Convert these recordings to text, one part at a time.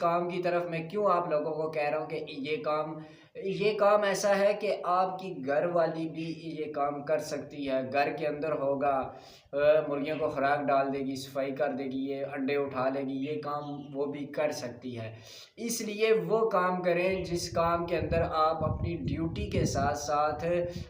काम की तरफ मैं क्यों आप लोगों को कह रहा हूँ कि ये काम ऐसा है कि आपकी घर वाली भी ये काम कर सकती है। घर के अंदर होगा, मुर्गियों को खुराक डाल देगी, सफाई कर देगी, ये अंडे उठा लेगी, ये काम वो भी कर सकती है। इसलिए वो काम करें जिस काम के अंदर आप अपनी ड्यूटी के साथ साथ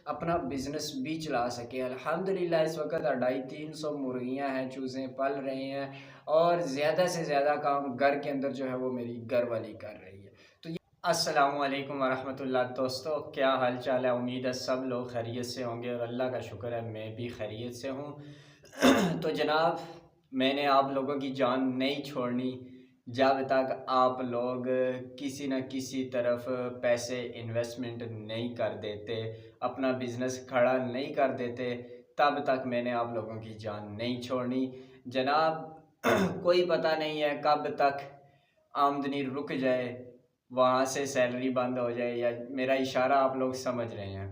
अपना बिजनेस भी चला सकें। अल्हम्दुलिल्लाह इस वक्त 250-300 मुर्गियां हैं, चूज़ें पल रहे हैं और ज़्यादा से ज़्यादा काम घर के अंदर जो है वो मेरी घर वाली कर रही है। तो ये अस्सलामुअलैकुम वरहमतुल्लाह। दोस्तों, क्या हाल चाल है? उम्मीद है सब लोग खैरियत से होंगे और अल्लाह का शुक्र है मैं भी खैरियत से हूँ। तो जनाब, मैंने आप लोगों की जान नहीं छोड़नी जब तक आप लोग किसी न किसी तरफ पैसे इन्वेस्टमेंट नहीं कर देते, अपना बिज़नेस खड़ा नहीं कर देते, तब तक मैंने आप लोगों की जान नहीं छोड़नी जनाब। कोई पता नहीं है कब तक आमदनी रुक जाए, वहाँ से सैलरी बंद हो जाए, या मेरा इशारा आप लोग समझ रहे हैं,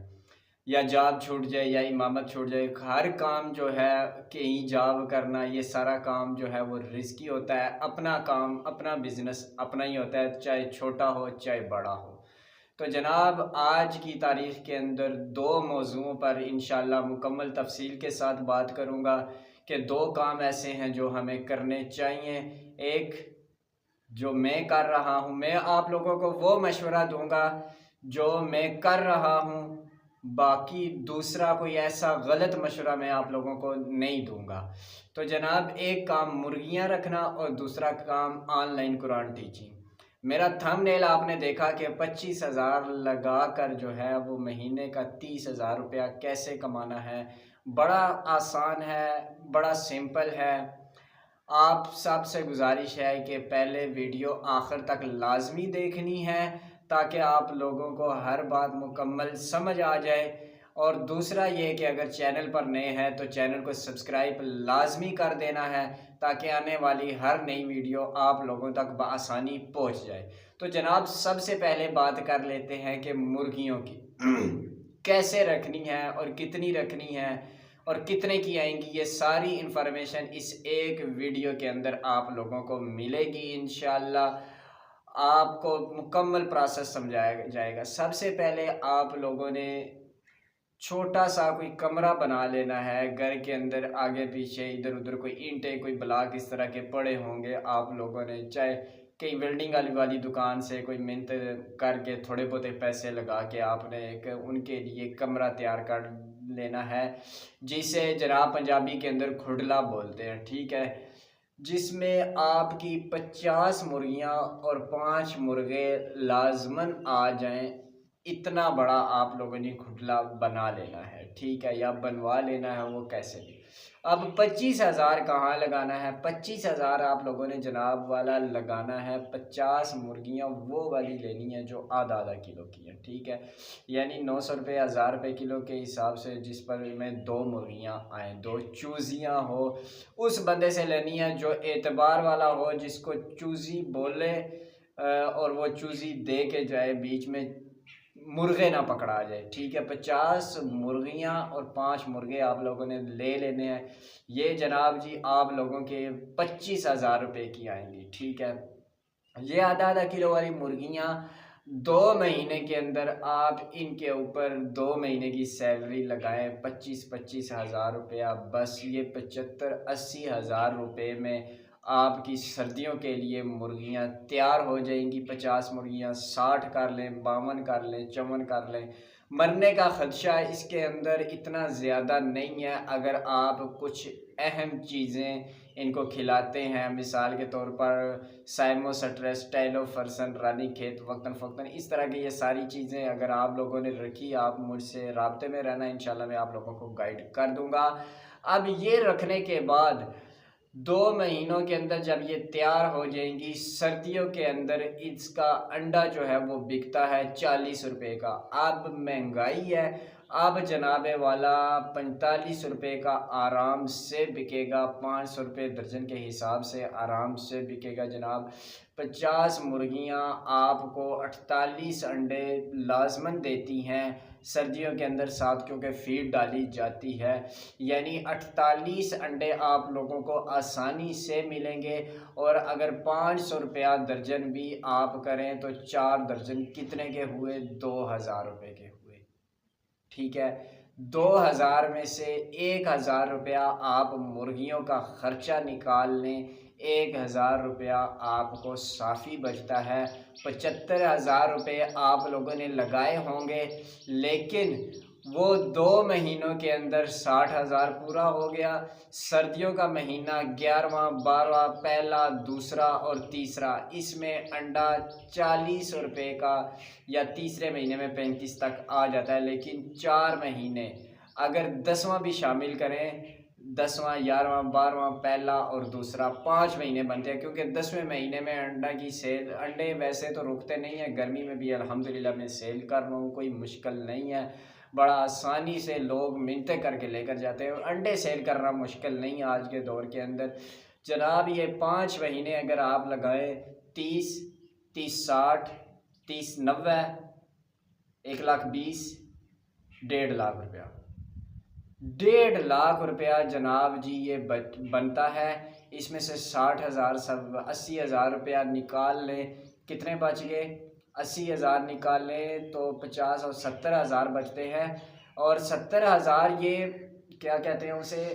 या जॉब छूट जाए या इमामत छूट जाए। हर काम जो है कहीं जॉब करना, ये सारा काम जो है वो रिस्की होता है। अपना काम, अपना बिजनेस अपना ही होता है, चाहे छोटा हो चाहे बड़ा हो। तो जनाब, आज की तारीख़ के अंदर दो मौज़ूओं पर इंशाअल्लाह मुकम्मल तफसील के साथ बात करूँगा कि दो काम ऐसे हैं जो हमें करने चाहिए। एक जो मैं कर रहा हूँ, मैं आप लोगों को वो मशवरा दूंगा जो मैं कर रहा हूँ, बाकी दूसरा कोई ऐसा गलत मशवरा मैं आप लोगों को नहीं दूंगा। तो जनाब, एक काम मुर्गियाँ रखना और दूसरा काम ऑनलाइन कुरान टीचिंग। मेरा थंबनेल आपने देखा कि 25,000 लगा कर जो है वो महीने का 30,000 रुपया कैसे कमाना है। बड़ा आसान है, बड़ा सिंपल है। आप सबसे गुजारिश है कि पहले वीडियो आखिर तक लाजमी देखनी है ताकि आप लोगों को हर बात मुकम्मल समझ आ जाए। और दूसरा ये कि अगर चैनल पर नए हैं तो चैनल को सब्सक्राइब लाजमी कर देना है ताकि आने वाली हर नई वीडियो आप लोगों तक बआसानी पहुंच जाए। तो जनाब, सबसे पहले बात कर लेते हैं कि मुर्गियों की कैसे रखनी है और कितनी रखनी है और कितने की आएंगी। ये सारी इन्फॉर्मेशन इस एक वीडियो के अंदर आप लोगों को मिलेगी इंशाल्लाह। आपको मुकम्मल प्रोसेस समझाया जाएगा। सबसे पहले आप लोगों ने छोटा सा कोई कमरा बना लेना है घर के अंदर। आगे पीछे इधर उधर कोई ईंटें, कोई ब्लॉक इस तरह के पड़े होंगे, आप लोगों ने चाहे कई वेल्डिंग वाली दुकान से कोई मिहनत करके थोड़े बहुत पैसे लगा के आपने एक उनके लिए कमरा तैयार कर लेना है, जिसे जनाब पंजाबी के अंदर खुडला बोलते हैं, ठीक है। जिसमें आपकी 50 मुर्गियाँ और 5 मुर्गे लाजमन आ जाएं। इतना बड़ा आप लोगों ने खुडला बना लेना है, ठीक है, या बनवा लेना है, वो कैसे भी। अब 25,000 कहाँ लगाना है? 25,000 आप लोगों ने जनाब वाला लगाना है। 50 मुर्गियाँ वो वाली लेनी है जो आधा आधा किलो की है, ठीक है। यानी 900 रुपये, 1000 रुपये किलो के हिसाब से, जिस पर में दो मुर्गियाँ आएँ, दो चूज़ियाँ हो, उस बंदे से लेनी है जो एतबार वाला हो, जिसको चूज़ी बोले और वो चूज़ी दे के जाए, बीच में मुर्गे ना पकड़ा जाए, ठीक है। 50 मुर्गियाँ और 5 मुर्गे आप लोगों ने ले लेने हैं। ये जनाब जी आप लोगों के 25,000 रुपये की आएंगी, ठीक है। ये आधा आधा किलो वाली मुर्गियाँ 2 महीने के अंदर आप इनके ऊपर 2 महीने की सैलरी लगाएं, 25-25 हज़ार रुपया। बस ये 75-80 हज़ार रुपये में आपकी सर्दियों के लिए मुर्गियां तैयार हो जाएंगी। 50 मुर्गियां 60 कर लें, 52 कर लें, 54 कर लें। मरने का खदशा इसके अंदर इतना ज़्यादा नहीं है अगर आप कुछ अहम चीज़ें इनको खिलाते हैं। मिसाल के तौर पर साइमोस्ट्रेस, टाइलोफर्सन, रानीखेत, वक्तन फ़क्तन, इस तरह की ये सारी चीज़ें अगर आप लोगों ने रखी, आप मुझसे राब्ते में रहना, इंशाल्लाह मैं आप लोगों को गाइड कर दूंगा। अब ये रखने के बाद 2 महीनों के अंदर जब ये तैयार हो जाएंगी, सर्दियों के अंदर इसका अंडा जो है वो बिकता है 40 रुपये का। अब महंगाई है अब जनाब वाला 45 रुपये का आराम से बिकेगा, 500 रुपये दर्जन के हिसाब से आराम से बिकेगा जनाब। 50 मुर्गियाँ आपको 48 अंडे लाजमन देती हैं सर्दियों के अंदर साथ, क्योंकि फीड डाली जाती है। यानी 48 अंडे आप लोगों को आसानी से मिलेंगे। और अगर 500 रुपया दर्जन भी आप करें तो 4 दर्जन कितने के हुए? 2000 रुपये के हुए। ठीक है, 2000 में से 1000 रुपया आप मुर्गियों का ख़र्चा निकाल लें, 1000 रुपया आपको साफ़ी बचता है। 75,000 रुपये आप लोगों ने लगाए होंगे, लेकिन वो 2 महीनों के अंदर 60,000 पूरा हो गया। सर्दियों का महीना 11वां 12वां पहला दूसरा और तीसरा, इसमें अंडा 40 रुपये का या तीसरे महीने में 35 तक आ जाता है। लेकिन 4 महीने अगर 10वां भी शामिल करें, 10वां 11वां 12वां पहला और दूसरा 5 महीने बनते हैं, क्योंकि 10वें महीने में अंडा की सेल, अंडे वैसे तो रुकते नहीं हैं, गर्मी में भी अल्हम्दुलिल्लाह मैं सेल कर रहा हूँ, कोई मुश्किल नहीं है। बड़ा आसानी से लोग मिन्नतें करके लेकर जाते हैं, अंडे सेल करना मुश्किल नहीं है आज के दौर के अंदर जनाब। ये 5 महीने अगर आप लगाएं, 30 30 60 30 90 1,20,000, 1.5 लाख रुपया, 1.5 लाख रुपया जनाब जी ये बनता है। इसमें से 60,000 सब 80,000 रुपया निकाल लें, कितने बच गए? 80,000 निकाल लें तो 50 और 70,000 बचते हैं। और 70,000 ये क्या कहते हैं उसे,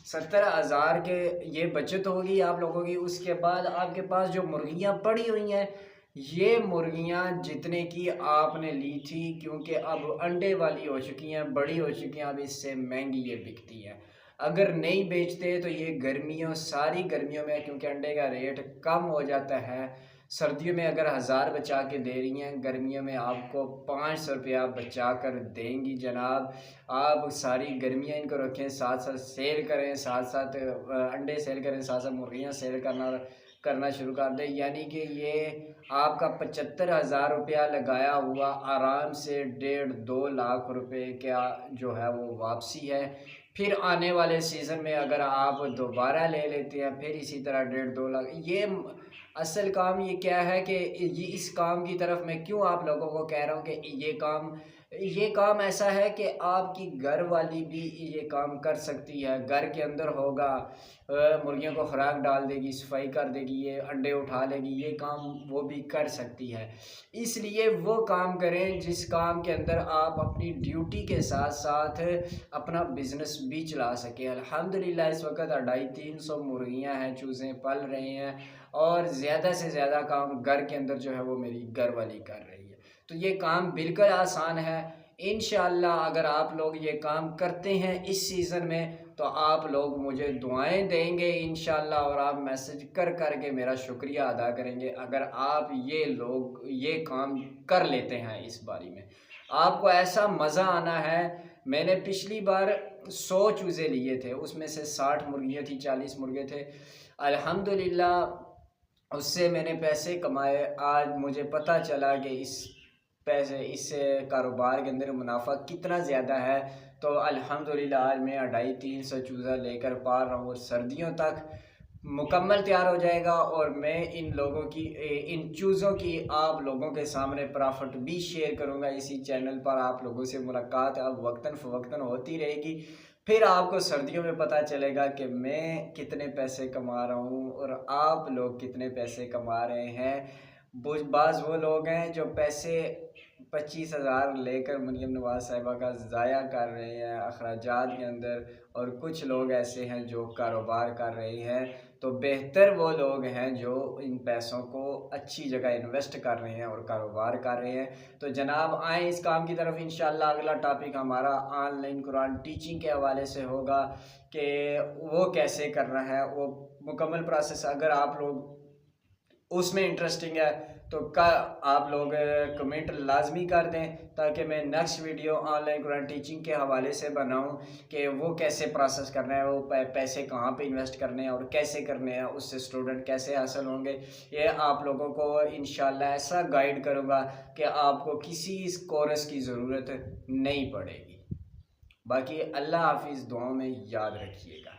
70,000 के ये बचत होगी आप लोगों की। उसके बाद आपके पास जो मुर्गियाँ पड़ी हुई हैं, ये मुर्गियाँ जितने की आपने ली थी, क्योंकि अब अंडे वाली हो चुकी हैं, बड़ी हो चुकी हैं, अब इससे महंगी ये बिकती हैं। अगर नहीं बेचते तो ये गर्मियों, सारी गर्मियों में, क्योंकि अंडे का रेट कम हो जाता है, सर्दियों में अगर 1000 बचा के दे रही हैं, गर्मियों में आपको 500 रुपया बचा कर देंगी जनाब। आप सारी गर्मियाँ इनको रखें, साथ साथ सेल करें, साथ साथ अंडे सेल करें, साथ साथ मुर्गियाँ सेल करना शुरू कर दें। यानी कि ये आपका 75,000 रुपया लगाया हुआ आराम से 1.5-2 लाख रुपए का जो है वो वापसी है। फिर आने वाले सीज़न में अगर आप दोबारा ले लेते हैं, फिर इसी तरह 1.5-2 लाख। ये असल काम ये क्या है कि ये इस काम की तरफ मैं क्यों आप लोगों को कह रहा हूँ कि ये काम ऐसा है कि आपकी घर वाली भी ये काम कर सकती है। घर के अंदर होगा, मुर्गियों को खुराक डाल देगी, सफाई कर देगी, ये अंडे उठा लेगी, ये काम वो भी कर सकती है। इसलिए वो काम करें जिस काम के अंदर आप अपनी ड्यूटी के साथ साथ अपना बिजनेस भी चला सकें। अल्हम्दुलिल्लाह इस वक्त 250-300 मुर्गियाँ हैं, चूज़ें पल रहे हैं, और ज़्यादा से ज़्यादा काम घर के अंदर जो है वो मेरी घर वाली कर रही है। तो ये काम बिल्कुल आसान है। इंशाअल्लाह अगर आप लोग ये काम करते हैं इस सीज़न में, तो आप लोग मुझे दुआएं देंगे इंशाअल्लाह, और आप मैसेज कर के मेरा शुक्रिया अदा करेंगे अगर आप ये लोग ये काम कर लेते हैं। इस बारी में आपको ऐसा मज़ा आना है। मैंने पिछली बार 100 चूज़े लिए थे, उसमें से 60 मुर्गियाँ थी, 40 मुर्गे थे। अल्हम्दुलिल्लाह उससे मैंने पैसे कमाए। आज मुझे पता चला कि इस कारोबार के अंदर मुनाफा कितना ज़्यादा है। तो अल्हम्दुलिल्लाह आज मैं 250-300 चूज़ा लेकर पाल रहा हूँ, और सर्दियों तक मुकम्मल तैयार हो जाएगा। और मैं इन चूज़ों की आप लोगों के सामने प्रॉफिट भी शेयर करूँगा इसी चैनल पर। आप लोगों से मुलाकात अब वक्तन फ़वक्तन होती रहेगी, फिर आपको सर्दियों में पता चलेगा कि मैं कितने पैसे कमा रहा हूँ और आप लोग कितने पैसे कमा रहे हैं। बाज़ वो लोग हैं जो पैसे 25,000 लेकर मरियम नवाज़ साहिबा का ज़ाया कर रहे हैं अखराजात के अंदर, और कुछ लोग ऐसे हैं जो कारोबार कर रहे हैं। तो बेहतर वो लोग हैं जो इन पैसों को अच्छी जगह इन्वेस्ट कर रहे हैं और कारोबार कर रहे हैं। तो जनाब आएँ इस काम की तरफ। इंशाअल्लाह अगला टॉपिक हमारा ऑनलाइन कुरान टीचिंग के हवाले से होगा कि वो कैसे करना है, वो मुकम्मल प्रोसेस। अगर आप लोग उसमें इंटरेस्टिंग है तो आप लोग कमेंट लाजमी कर दें, ताकि मैं next video online Quran teaching के हवाले से बनाऊं कि वो कैसे प्रोसेस करना है, वो पैसे कहाँ पे इन्वेस्ट करने हैं और कैसे करने हैं, उससे स्टूडेंट कैसे हासिल होंगे। ये आप लोगों को इंशाल्लाह ऐसा गाइड करूँगा कि आपको किसी इस कोर्स की ज़रूरत नहीं पड़ेगी। बाकी अल्लाह हाफिज़, दुआओं में याद रखिएगा।